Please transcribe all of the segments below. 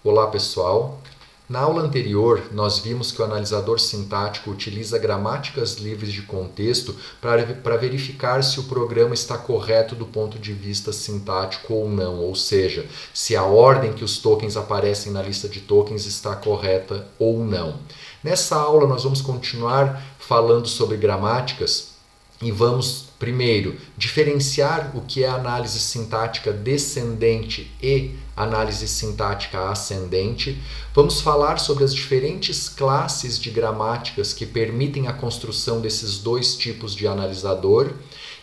Olá pessoal, na aula anterior nós vimos que o analisador sintático utiliza gramáticas livres de contexto para verificar se o programa está correto do ponto de vista sintático ou não, ou seja, se a ordem que os tokens aparecem na lista de tokens está correta ou não. Nessa aula nós vamos continuar falando sobre gramáticas e vamos primeiro diferenciar o que é análise sintática descendente e análise sintática ascendente. Vamos falar sobre as diferentes classes de gramáticas que permitem a construção desses dois tipos de analisador.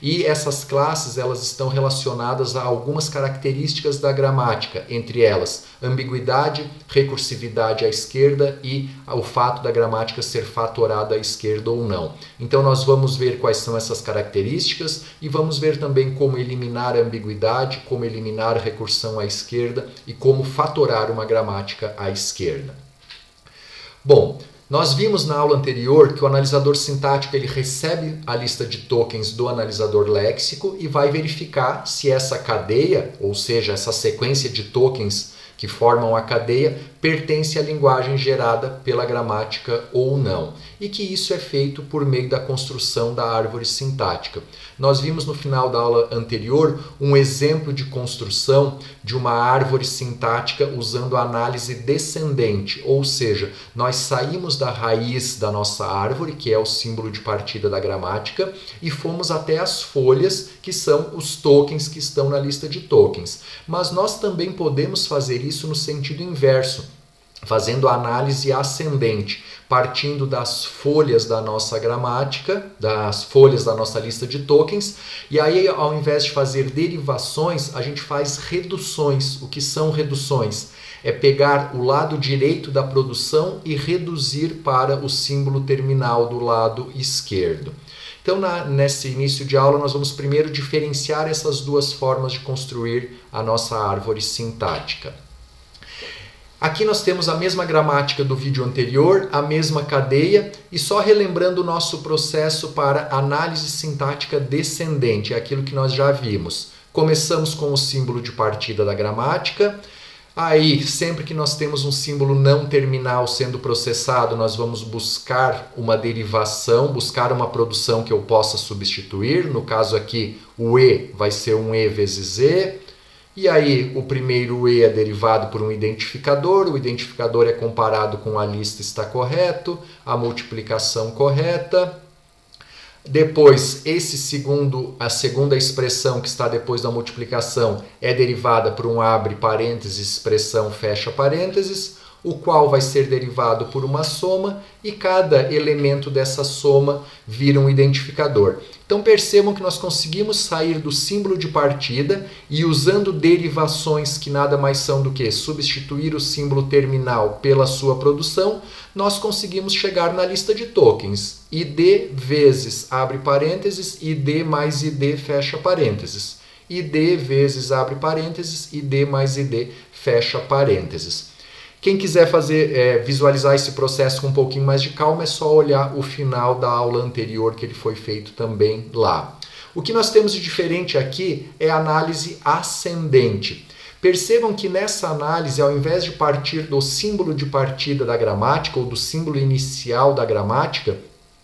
E essas classes elas estão relacionadas a algumas características da gramática, entre elas ambiguidade, recursividade à esquerda e o fato da gramática ser fatorada à esquerda ou não. Então nós vamos ver quais são essas características e vamos ver também como eliminar a ambiguidade, como eliminar a recursão à esquerda e como fatorar uma gramática à esquerda. Bom, nós vimos na aula anterior que o analisador sintático ele recebe a lista de tokens do analisador léxico e vai verificar se essa cadeia, ou seja, essa sequência de tokens que formam a cadeia, pertence à linguagem gerada pela gramática ou não. E que isso é feito por meio da construção da árvore sintática. Nós vimos no final da aula anterior um exemplo de construção de uma árvore sintática usando a análise descendente, ou seja, nós saímos da raiz da nossa árvore, que é o símbolo de partida da gramática, e fomos até as folhas, que são os tokens que estão na lista de tokens. Mas nós também podemos fazer isso no sentido inverso, fazendo a análise ascendente, partindo das folhas da nossa gramática, das folhas da nossa lista de tokens, e aí ao invés de fazer derivações, a gente faz reduções. O que são reduções? É pegar o lado direito da produção e reduzir para o símbolo terminal do lado esquerdo. Então, nesse início de aula, nós vamos primeiro diferenciar essas duas formas de construir a nossa árvore sintática. Aqui nós temos a mesma gramática do vídeo anterior, a mesma cadeia, e só relembrando o nosso processo para análise sintática descendente, é aquilo que nós já vimos. Começamos com o símbolo de partida da gramática. Aí, sempre que nós temos um símbolo não terminal sendo processado, nós vamos buscar uma derivação, buscar uma produção que eu possa substituir. No caso aqui, o E vai ser um E vezes E. E aí, o primeiro E é derivado por um identificador, o identificador é comparado com a lista está correto, a multiplicação correta. Depois, a segunda expressão que está depois da multiplicação é derivada por um abre parênteses, expressão fecha parênteses, o qual vai ser derivado por uma soma e cada elemento dessa soma vira um identificador. Então percebam que nós conseguimos sair do símbolo de partida e usando derivações que nada mais são do que substituir o símbolo terminal pela sua produção, nós conseguimos chegar na lista de tokens. ID vezes abre parênteses, ID mais ID fecha parênteses. ID vezes abre parênteses, ID mais ID fecha parênteses. Quem quiser visualizar esse processo com um pouquinho mais de calma, é só olhar o final da aula anterior, que ele foi feito também lá. O que nós temos de diferente aqui é a análise ascendente. Percebam que nessa análise, ao invés de partir do símbolo de partida da gramática ou do símbolo inicial da gramática,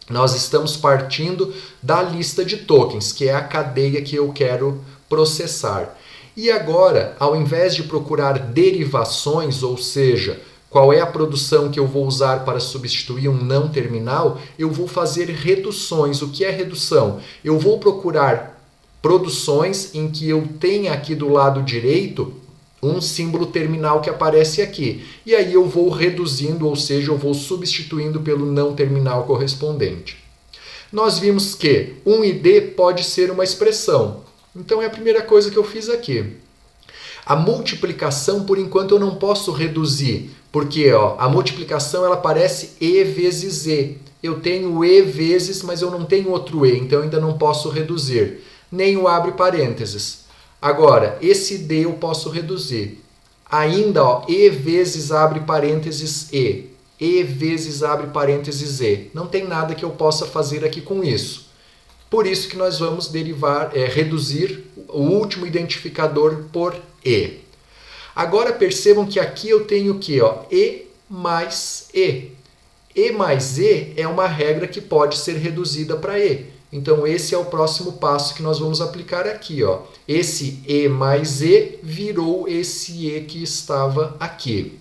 nós estamos partindo da lista de tokens, que é a cadeia que eu quero processar. E agora, ao invés de procurar derivações, ou seja, qual é a produção que eu vou usar para substituir um não terminal, eu vou fazer reduções. O que é redução? Eu vou procurar produções em que eu tenha aqui do lado direito um símbolo terminal que aparece aqui. E aí eu vou reduzindo, ou seja, eu vou substituindo pelo não terminal correspondente. Nós vimos que um ID pode ser uma expressão. Então é a primeira coisa que eu fiz aqui. A multiplicação, por enquanto, eu não posso reduzir, porque a multiplicação ela aparece E vezes E. Eu tenho E vezes, mas eu não tenho outro E, então eu ainda não posso reduzir. Nem o abre parênteses. Agora, esse D eu posso reduzir. Ainda, E vezes abre parênteses E. E vezes abre parênteses E. Não tem nada que eu possa fazer aqui com isso. Por isso que nós vamos reduzir o último identificador por E. Agora percebam que aqui eu tenho o quê? E mais E. E mais E é uma regra que pode ser reduzida para E. Então esse é o próximo passo que nós vamos aplicar aqui. Esse E mais E virou esse E que estava aqui.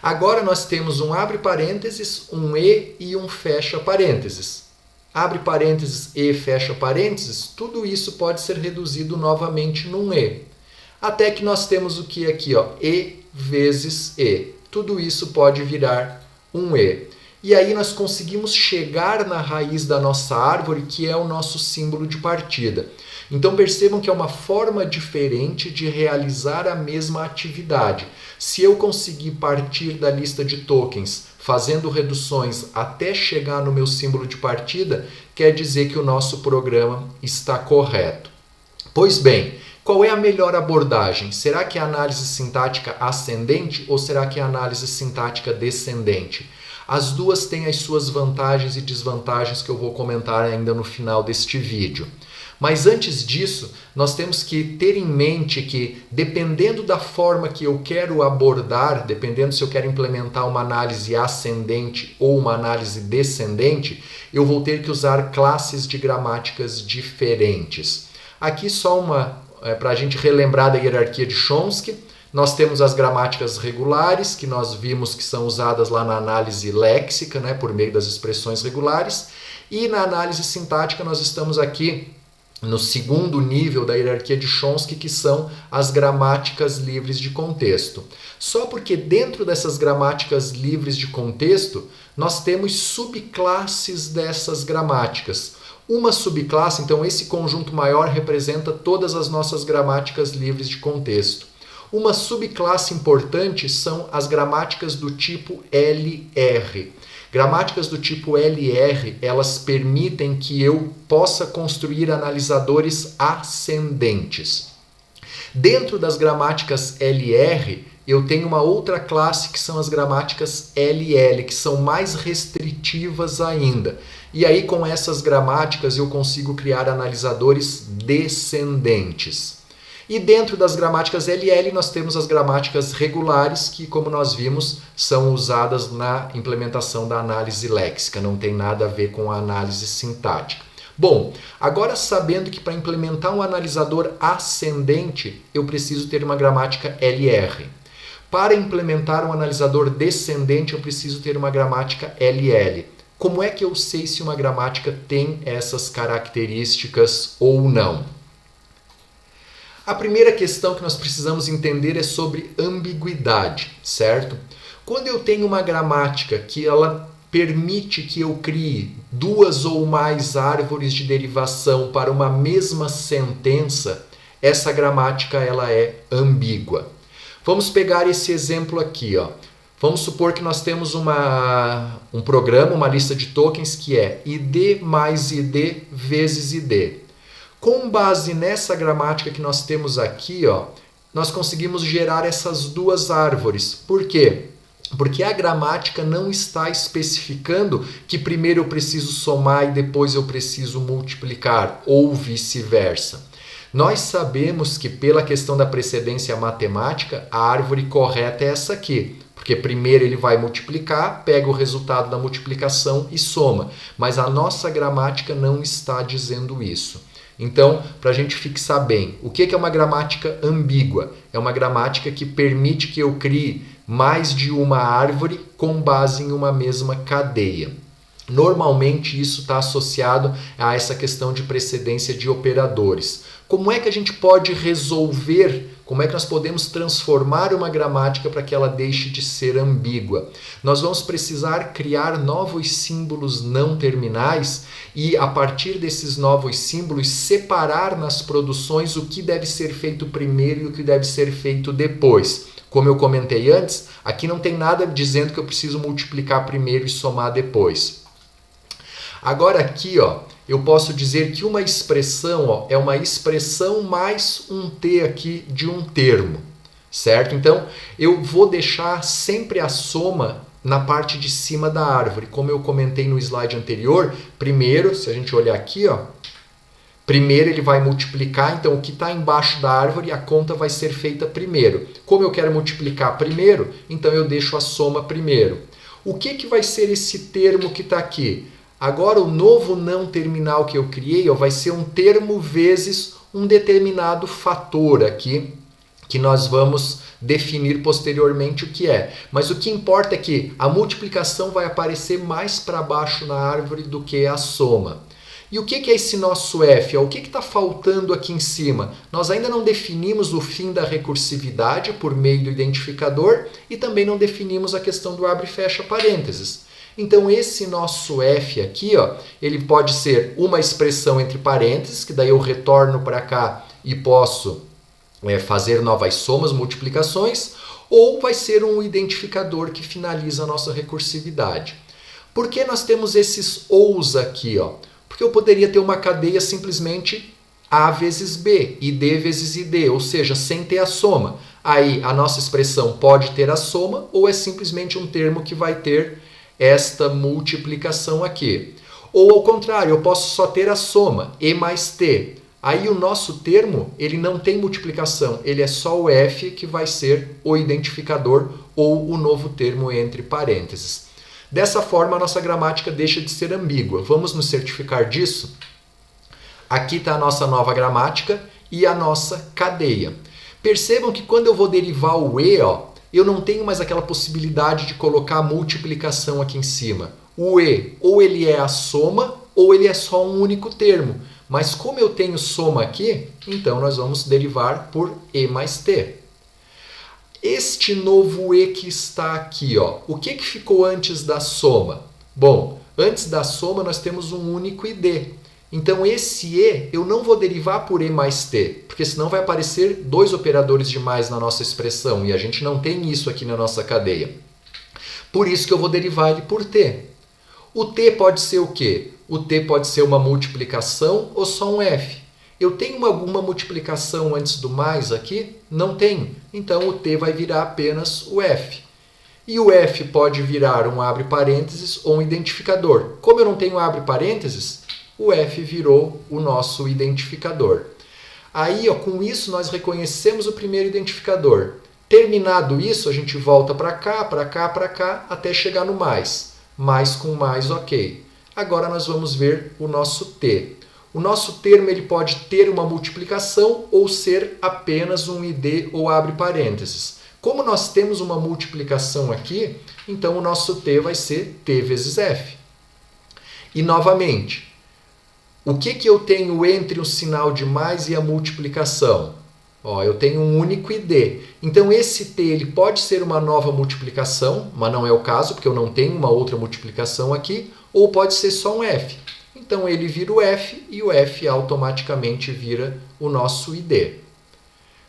Agora nós temos um abre parênteses, um E e um fecha parênteses. Abre parênteses, E, fecha parênteses, tudo isso pode ser reduzido novamente num E. Até que nós temos o que aqui? E vezes E. Tudo isso pode virar um E. E aí nós conseguimos chegar na raiz da nossa árvore, que é o nosso símbolo de partida. Então percebam que é uma forma diferente de realizar a mesma atividade. Se eu conseguir partir da lista de tokens fazendo reduções até chegar no meu símbolo de partida, quer dizer que o nosso programa está correto. Pois bem, qual é a melhor abordagem? Será que é a análise sintática ascendente ou será que é a análise sintática descendente? As duas têm as suas vantagens e desvantagens que eu vou comentar ainda no final deste vídeo. Mas antes disso, nós temos que ter em mente que, dependendo da forma que eu quero abordar, dependendo se eu quero implementar uma análise ascendente ou uma análise descendente, eu vou ter que usar classes de gramáticas diferentes. Aqui só para a gente relembrar da hierarquia de Chomsky, nós temos as gramáticas regulares, que nós vimos que são usadas lá na análise léxica, né, por meio das expressões regulares, e na análise sintática nós estamos aqui no segundo nível da hierarquia de Chomsky, que são as gramáticas livres de contexto. Só porque dentro dessas gramáticas livres de contexto, nós temos subclasses dessas gramáticas. Uma subclasse, então esse conjunto maior representa todas as nossas gramáticas livres de contexto. Uma subclasse importante são as gramáticas do tipo LR. Gramáticas do tipo LR, elas permitem que eu possa construir analisadores ascendentes. Dentro das gramáticas LR, eu tenho uma outra classe que são as gramáticas LL, que são mais restritivas ainda. E aí, com essas gramáticas, eu consigo criar analisadores descendentes. E dentro das gramáticas LL nós temos as gramáticas regulares que, como nós vimos, são usadas na implementação da análise léxica, não tem nada a ver com a análise sintática. Bom, agora sabendo que para implementar um analisador ascendente eu preciso ter uma gramática LR. Para implementar um analisador descendente eu preciso ter uma gramática LL. Como é que eu sei se uma gramática tem essas características ou não? A primeira questão que nós precisamos entender é sobre ambiguidade, certo? Quando eu tenho uma gramática que ela permite que eu crie duas ou mais árvores de derivação para uma mesma sentença, essa gramática ela é ambígua. Vamos pegar esse exemplo aqui, Vamos supor que nós temos um programa, uma lista de tokens que é id mais id vezes id. Com base nessa gramática que nós temos aqui, nós conseguimos gerar essas duas árvores. Por quê? Porque a gramática não está especificando que primeiro eu preciso somar e depois eu preciso multiplicar, ou vice-versa. Nós sabemos que pela questão da precedência matemática, a árvore correta é essa aqui. Porque primeiro ele vai multiplicar, pega o resultado da multiplicação e soma. Mas a nossa gramática não está dizendo isso. Então, para a gente fixar bem, o que é uma gramática ambígua? É uma gramática que permite que eu crie mais de uma árvore com base em uma mesma cadeia. Normalmente isso está associado a essa questão de precedência de operadores. Como é que a gente pode resolver, como é que nós podemos transformar uma gramática para que ela deixe de ser ambígua? Nós vamos precisar criar novos símbolos não terminais e, a partir desses novos símbolos, separar nas produções o que deve ser feito primeiro e o que deve ser feito depois. Como eu comentei antes, aqui não tem nada dizendo que eu preciso multiplicar primeiro e somar depois. Agora aqui, eu posso dizer que uma expressão é uma expressão mais um T aqui de um termo, certo? Então, eu vou deixar sempre a soma na parte de cima da árvore. Como eu comentei no slide anterior, primeiro, se a gente olhar aqui, Primeiro ele vai multiplicar, então o que está embaixo da árvore, a conta vai ser feita primeiro. Como eu quero multiplicar primeiro, então eu deixo a soma primeiro. O que vai ser esse termo que está aqui? Agora o novo não terminal que eu criei vai ser um termo vezes um determinado fator aqui, que nós vamos definir posteriormente o que é. Mas o que importa é que a multiplicação vai aparecer mais para baixo na árvore do que a soma. E o que é esse nosso f? O que está faltando aqui em cima? Nós ainda não definimos o fim da recursividade por meio do identificador e também não definimos a questão do abre e fecha parênteses. Então esse nosso f aqui, ele pode ser uma expressão entre parênteses, que daí eu retorno para cá e posso fazer novas somas, multiplicações, ou vai ser um identificador que finaliza a nossa recursividade. Por que nós temos esses ous aqui? Porque eu poderia ter uma cadeia simplesmente A vezes B, ID vezes ID, ou seja, sem ter a soma. Aí a nossa expressão pode ter a soma ou é simplesmente um termo que vai ter esta multiplicação aqui. Ou ao contrário, eu posso só ter a soma, E mais T. Aí o nosso termo, ele não tem multiplicação, ele é só o F que vai ser o identificador ou o novo termo entre parênteses. Dessa forma, a nossa gramática deixa de ser ambígua. Vamos nos certificar disso? Aqui está a nossa nova gramática e a nossa cadeia. Percebam que quando eu vou derivar o E, eu não tenho mais aquela possibilidade de colocar a multiplicação aqui em cima. O E, ou ele é a soma, ou ele é só um único termo. Mas como eu tenho soma aqui, então nós vamos derivar por E mais T. Este novo E que está aqui, o que ficou antes da soma? Bom, antes da soma nós temos um único ID. Então esse E eu não vou derivar por E mais T, porque senão vai aparecer dois operadores de mais na nossa expressão, e a gente não tem isso aqui na nossa cadeia. Por isso que eu vou derivar ele por T. O T pode ser o quê? O T pode ser uma multiplicação ou só um F. Eu tenho alguma multiplicação antes do mais aqui? Não tenho. Então o T vai virar apenas o F. E o F pode virar um abre parênteses ou um identificador. Como eu não tenho abre parênteses, o F virou o nosso identificador. Aí, com isso, nós reconhecemos o primeiro identificador. Terminado isso, a gente volta para cá, para cá, para cá, até chegar no mais. Mais com mais, ok. Agora nós vamos ver o nosso T. O nosso termo ele pode ter uma multiplicação ou ser apenas um ID ou abre parênteses. Como nós temos uma multiplicação aqui, então o nosso T vai ser T vezes F. E novamente, o que eu tenho entre o sinal de mais e a multiplicação? Eu tenho um único ID. Então esse T ele pode ser uma nova multiplicação, mas não é o caso, porque eu não tenho uma outra multiplicação aqui, ou pode ser só um F. Então ele vira o F e o F automaticamente vira o nosso ID.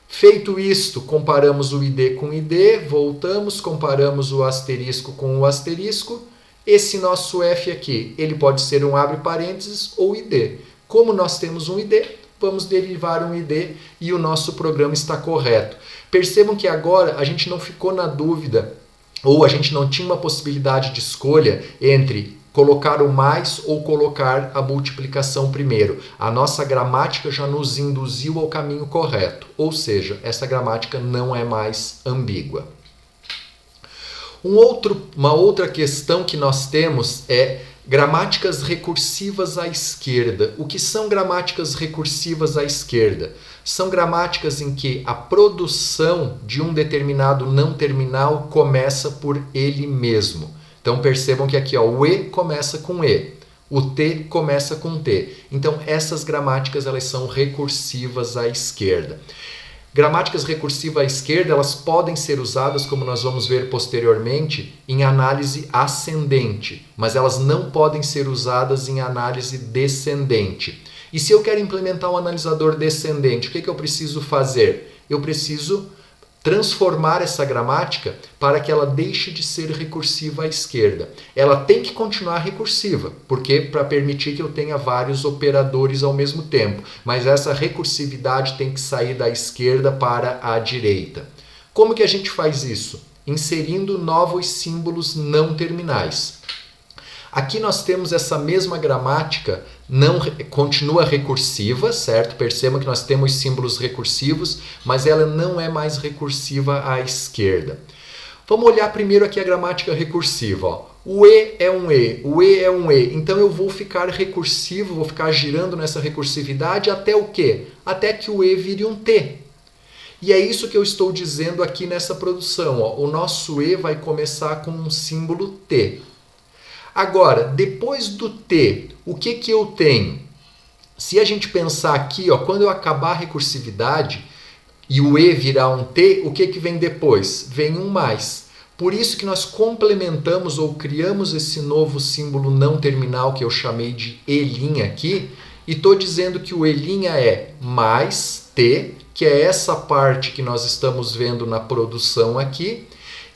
Feito isto, comparamos o ID com o ID, voltamos, comparamos o asterisco com o asterisco. Esse nosso F aqui, ele pode ser um abre parênteses ou ID. Como nós temos um ID, vamos derivar um ID e o nosso programa está correto. Percebam que agora a gente não ficou na dúvida, ou a gente não tinha uma possibilidade de escolha entre colocar o mais ou colocar a multiplicação primeiro. A nossa gramática já nos induziu ao caminho correto, ou seja, essa gramática não é mais ambígua. Uma outra questão que nós temos é gramáticas recursivas à esquerda. O que são gramáticas recursivas à esquerda? São gramáticas em que a produção de um determinado não terminal começa por ele mesmo. Então percebam que aqui o E começa com E, o T começa com T. Então essas gramáticas elas são recursivas à esquerda. Gramáticas recursivas à esquerda elas podem ser usadas, como nós vamos ver posteriormente, em análise ascendente, mas elas não podem ser usadas em análise descendente. E se eu quero implementar um analisador descendente, o que eu preciso fazer? Eu preciso transformar essa gramática para que ela deixe de ser recursiva à esquerda. Ela tem que continuar recursiva, porque para permitir que eu tenha vários operadores ao mesmo tempo, mas essa recursividade tem que sair da esquerda para a direita. Como que a gente faz isso? Inserindo novos símbolos não terminais. Aqui nós temos essa mesma gramática, não continua recursiva, certo? Percebam que nós temos símbolos recursivos, mas ela não é mais recursiva à esquerda. Vamos olhar primeiro aqui a gramática recursiva. Ó. O E é um E, o E é um E. Então eu vou ficar recursivo, vou ficar girando nessa recursividade até o quê? Até que o E vire um T. E é isso que eu estou dizendo aqui nessa produção. Ó. O nosso E vai começar com um símbolo T. Agora, depois do T, o que eu tenho? Se a gente pensar aqui, ó, quando eu acabar a recursividade e o E virar um T, o que vem depois? Vem um mais. Por isso que nós complementamos ou criamos esse novo símbolo não terminal que eu chamei de E' aqui, e estou dizendo que o E' é mais T, que é essa parte que nós estamos vendo na produção aqui,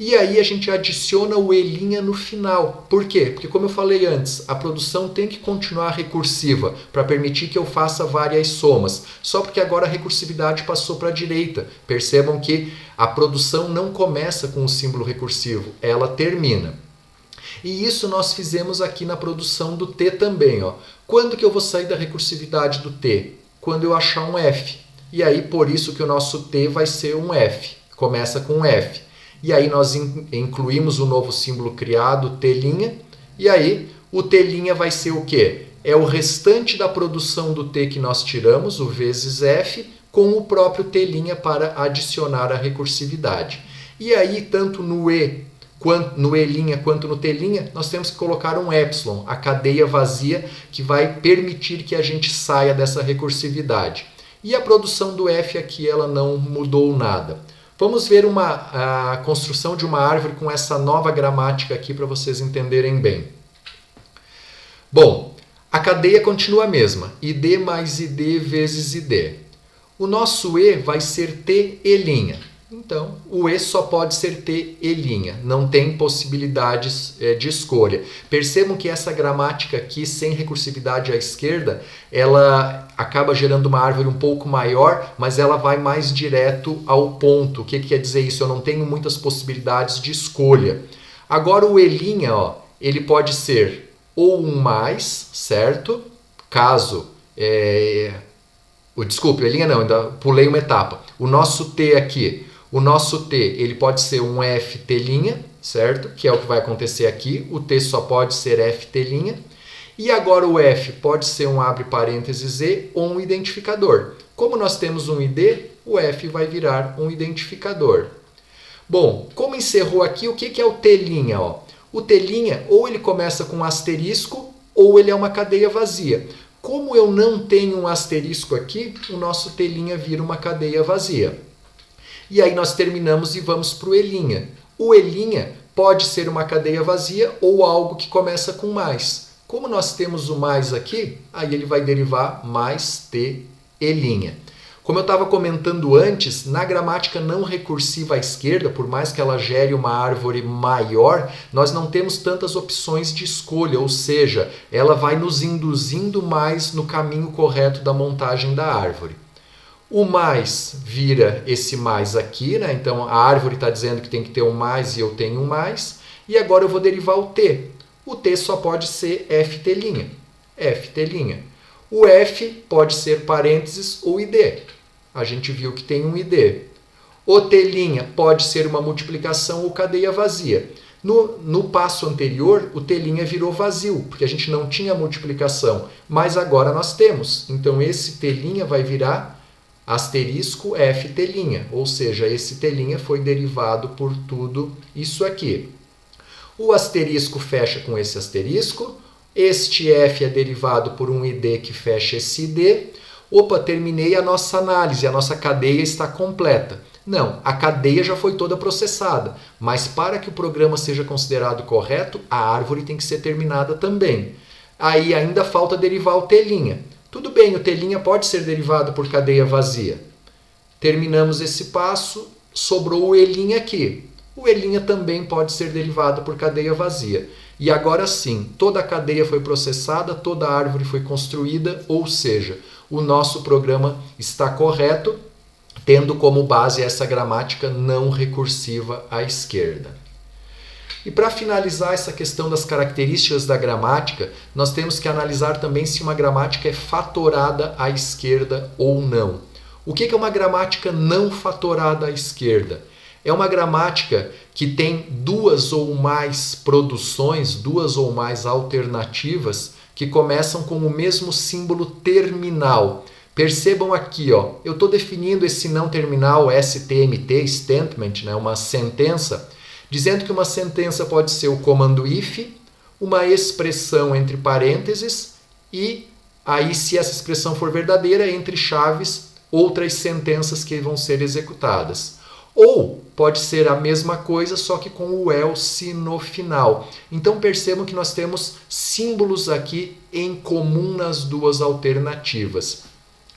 e aí a gente adiciona o E' no final. Por quê? Porque como eu falei antes, a produção tem que continuar recursiva para permitir que eu faça várias somas. Só porque agora a recursividade passou para a direita. Percebam que a produção não começa com o símbolo recursivo, ela termina. E isso nós fizemos aqui na produção do T também. Ó. Quando que eu vou sair da recursividade do T? Quando eu achar um F. E aí por isso que o nosso T vai ser um F. Começa com um F. E aí nós incluímos o novo símbolo criado, T', e aí o T' vai ser o quê? É o restante da produção do T que nós tiramos, o vezes F, com o próprio T' para adicionar a recursividade. E aí, tanto no E' quanto no T', nós temos que colocar um epsilon, a cadeia vazia, que vai permitir que a gente saia dessa recursividade. E a produção do F aqui, ela não mudou nada. Vamos ver a construção de uma árvore com essa nova gramática aqui para vocês entenderem bem. Bom, a cadeia continua a mesma, id mais id vezes id. O nosso E vai ser T'. Então, o E só pode ser T', não tem possibilidades de escolha. Percebam que essa gramática aqui, sem recursividade à esquerda, ela acaba gerando uma árvore um pouco maior, mas ela vai mais direto ao ponto. O que quer dizer isso? Eu não tenho muitas possibilidades de escolha. Agora o E', ó, ele pode ser ou um mais, certo? Caso... Desculpe, o E' não, ainda pulei uma etapa. O nosso T aqui... O nosso T, ele pode ser um Ft', certo? Que é o que vai acontecer aqui. O T só pode ser Ft'. E agora o F pode ser um abre parênteses E ou um identificador. Como nós temos um ID, o F vai virar um identificador. Bom, como encerrou aqui, o que é o T'? Ó? O T' ou ele começa com um asterisco ou ele é uma cadeia vazia. Como eu não tenho um asterisco aqui, o nosso T' vira uma cadeia vazia. E aí nós terminamos e vamos para o E'. O E' pode ser uma cadeia vazia ou algo que começa com mais. Como nós temos o mais aqui, aí ele vai derivar mais T'. Como eu estava comentando antes, na gramática não recursiva à esquerda, por mais que ela gere uma árvore maior, nós não temos tantas opções de escolha, ou seja, ela vai nos induzindo mais no caminho correto da montagem da árvore. O mais vira esse mais aqui, né? Então a árvore está dizendo que tem que ter um mais e eu tenho um mais. E agora eu vou derivar o T. O T só pode ser Ft'. Ft'. O F pode ser parênteses ou ID. A gente viu que tem um ID. O T' pode ser uma multiplicação ou cadeia vazia. No passo anterior, o T' virou vazio, porque a gente não tinha multiplicação. Mas agora nós temos. Então esse T' vai virar asterisco Ft', ou seja, esse T' foi derivado por tudo isso aqui. O asterisco fecha com esse asterisco, este F é derivado por um ID que fecha esse ID. Opa, terminei a nossa análise, a nossa cadeia está completa. Não, a cadeia já foi toda processada, mas para que o programa seja considerado correto, a árvore tem que ser terminada também. Aí ainda falta derivar o T'. Tudo bem, o T' pode ser derivado por cadeia vazia. Terminamos esse passo, sobrou o E' aqui. O E' também pode ser derivado por cadeia vazia. E agora sim, toda a cadeia foi processada, toda a árvore foi construída, ou seja, o nosso programa está correto, tendo como base essa gramática não recursiva à esquerda. E para finalizar essa questão das características da gramática, nós temos que analisar também se uma gramática é fatorada à esquerda ou não. O que é uma gramática não fatorada à esquerda? É uma gramática que tem duas ou mais produções, duas ou mais alternativas que começam com o mesmo símbolo terminal. Percebam aqui, ó, eu estou definindo esse não terminal STMT, statement, né, uma sentença, dizendo que uma sentença pode ser o comando if, uma expressão entre parênteses e aí, se essa expressão for verdadeira, entre chaves, outras sentenças que vão ser executadas. Ou pode ser a mesma coisa, só que com o else no final. Então percebam que nós temos símbolos aqui em comum nas duas alternativas.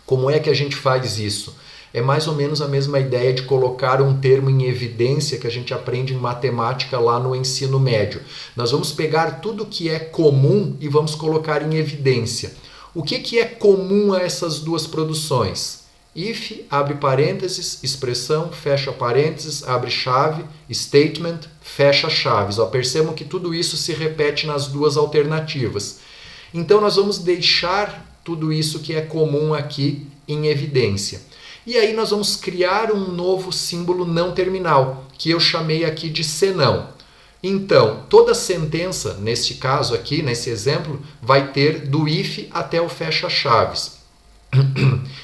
Como é que a gente faz isso? É mais ou menos a mesma ideia de colocar um termo em evidência que a gente aprende em matemática lá no ensino médio. Nós vamos pegar tudo que é comum e vamos colocar em evidência. O que é comum a essas duas produções? If, abre parênteses, expressão, fecha parênteses, abre chave, statement, fecha chaves. Ó, percebam que tudo isso se repete nas duas alternativas. Então nós vamos deixar tudo isso que é comum aqui em evidência. E aí nós vamos criar um novo símbolo não terminal, que eu chamei aqui de senão. Então, toda sentença, neste caso aqui, nesse exemplo, vai ter do if até o fecha chaves.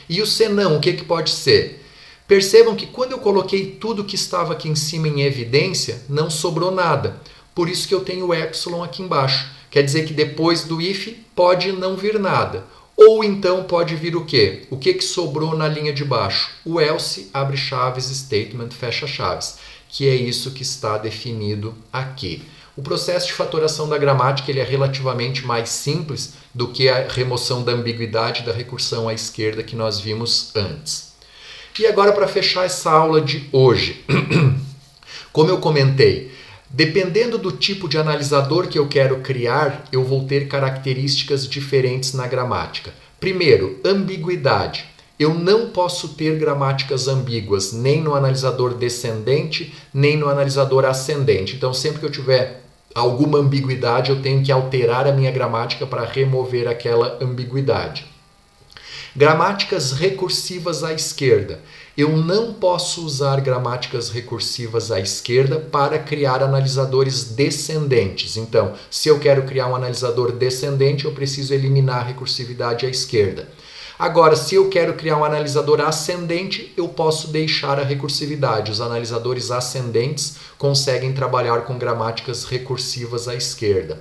E o senão, o que pode ser? Percebam que quando eu coloquei tudo que estava aqui em cima em evidência, não sobrou nada. Por isso que eu tenho o epsilon aqui embaixo. Quer dizer que depois do if pode não vir nada. Ou então pode vir o quê? O que sobrou na linha de baixo? O else, abre chaves, statement, fecha chaves. Que é isso que está definido aqui. O processo de fatoração da gramática ele é relativamente mais simples do que a remoção da ambiguidade da recursão à esquerda que nós vimos antes. E agora, para fechar essa aula de hoje, como eu comentei, dependendo do tipo de analisador que eu quero criar, eu vou ter características diferentes na gramática. Primeiro, ambiguidade. Eu não posso ter gramáticas ambíguas, nem no analisador descendente, nem no analisador ascendente. Então, sempre que eu tiver alguma ambiguidade, eu tenho que alterar a minha gramática para remover aquela ambiguidade. Gramáticas recursivas à esquerda. Eu não posso usar gramáticas recursivas à esquerda para criar analisadores descendentes. Então, se eu quero criar um analisador descendente, eu preciso eliminar a recursividade à esquerda. Agora, se eu quero criar um analisador ascendente, eu posso deixar a recursividade. Os analisadores ascendentes conseguem trabalhar com gramáticas recursivas à esquerda.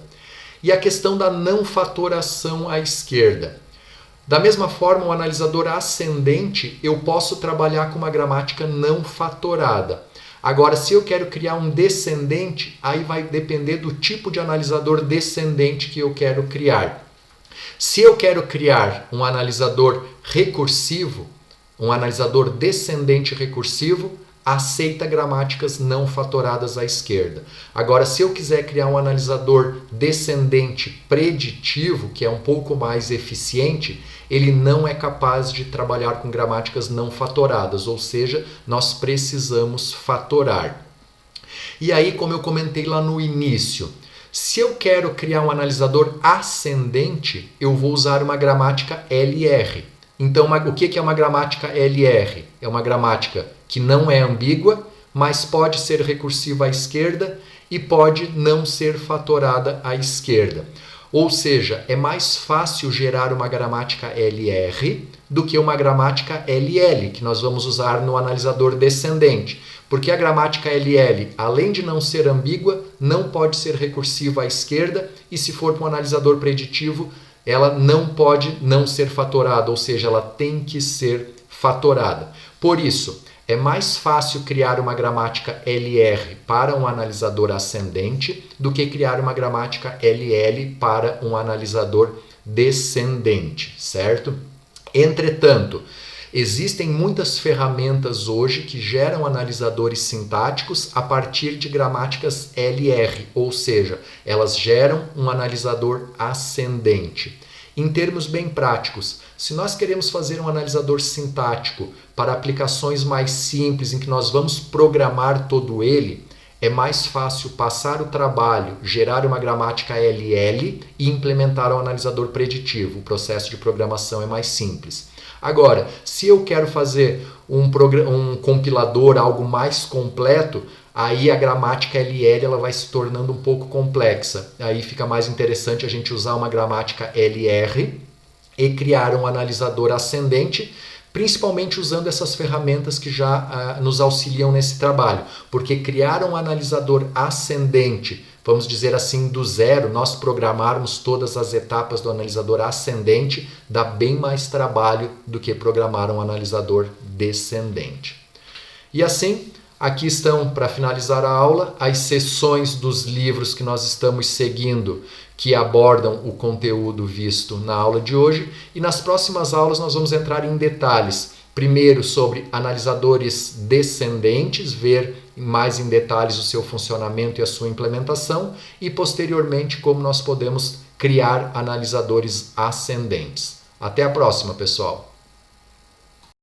E a questão da não fatoração à esquerda. Da mesma forma, o analisador ascendente, eu posso trabalhar com uma gramática não fatorada. Agora, se eu quero criar um descendente, aí vai depender do tipo de analisador descendente que eu quero criar. Se eu quero criar um analisador recursivo, um analisador descendente recursivo, aceita gramáticas não fatoradas à esquerda. Agora, se eu quiser criar um analisador descendente preditivo, que é um pouco mais eficiente, ele não é capaz de trabalhar com gramáticas não fatoradas, ou seja, nós precisamos fatorar. E aí, como eu comentei lá no início, se eu quero criar um analisador ascendente, eu vou usar uma gramática LR. Então, o que é uma gramática LR? É uma gramática que não é ambígua, mas pode ser recursiva à esquerda e pode não ser fatorada à esquerda. Ou seja, é mais fácil gerar uma gramática LR do que uma gramática LL, que nós vamos usar no analisador descendente. Porque a gramática LL, além de não ser ambígua, não pode ser recursiva à esquerda e se for para um analisador preditivo, ela não pode não ser fatorada, ou seja, ela tem que ser fatorada. Por isso, é mais fácil criar uma gramática LR para um analisador ascendente do que criar uma gramática LL para um analisador descendente, certo? Entretanto, existem muitas ferramentas hoje que geram analisadores sintáticos a partir de gramáticas LR, ou seja, elas geram um analisador ascendente. Em termos bem práticos, se nós queremos fazer um analisador sintático para aplicações mais simples, em que nós vamos programar todo ele, é mais fácil passar o trabalho, gerar uma gramática LL e implementar o analisador preditivo. O processo de programação é mais simples. Agora, se eu quero fazer um compilador, algo mais completo, aí a gramática LL ela vai se tornando um pouco complexa. Aí fica mais interessante a gente usar uma gramática LR e criar um analisador ascendente, principalmente usando essas ferramentas que já nos auxiliam nesse trabalho. Porque criar um analisador ascendente, vamos dizer assim, do zero, nós programarmos todas as etapas do analisador ascendente, dá bem mais trabalho do que programar um analisador descendente. E assim, aqui estão, para finalizar a aula, as seções dos livros que nós estamos seguindo, que abordam o conteúdo visto na aula de hoje. E nas próximas aulas nós vamos entrar em detalhes. Primeiro sobre analisadores descendentes, ver mais em detalhes o seu funcionamento e a sua implementação. E posteriormente como nós podemos criar analisadores ascendentes. Até a próxima, pessoal!